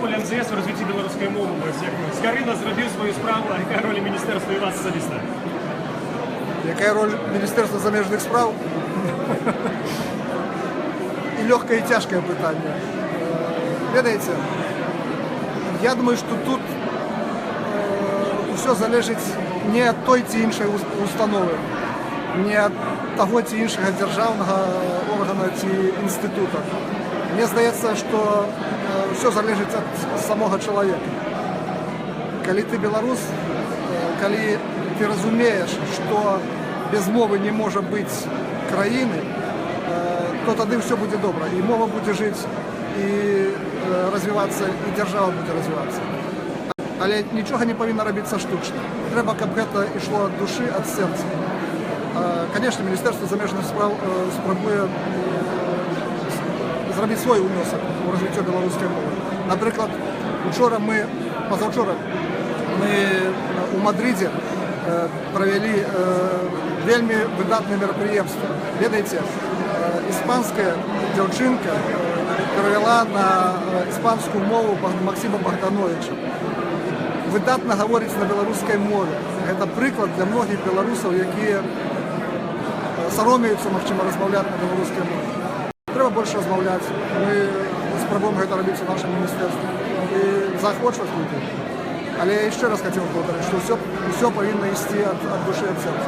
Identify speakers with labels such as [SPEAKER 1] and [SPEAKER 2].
[SPEAKER 1] роль МЗС у розвитку білоруської мови? Скорина зробив свою справу, а яка роль міністерства і вас особисто?
[SPEAKER 2] Яка роль Міністерства заміжних справ? І легке, і тяжке питання. Ведаеце, я думаю, що тут все залежить не від той ці іншої установи, не від того ці іншого державного органу ці інституту. Мені здається, що все залежить від самого чоловіка. Коли ти білорус, коли ти розумієш, що без мови не може бути країни, то тоді все буде добре. І мова буде жити, і розвиватися, і держава буде розвиватися. Але нічого не повинно робитися штучно. Треба, щоб це йшло від душі, від серця. Звісно, Міністерство заміжних справ спробує зробити свій внесок у розвиття білоруської мови. Наприклад, позавчора ми у Мадриді провели вельми видатне мероприятие. Ведаете, іспанська дівчинка перевела на іспанську мову Максима Богдановича. Видатно говорить на білоруській мові. Це приклад для многих білорусів, які соромляться, можливо, розмовляти на білоруській мові. Треба більше розмовляти. Ми спробуємо це робити в нашому міністерстві. І заохочувати людей. Але я ще раз хотів повторити, що все повинно йти від душі, від серця.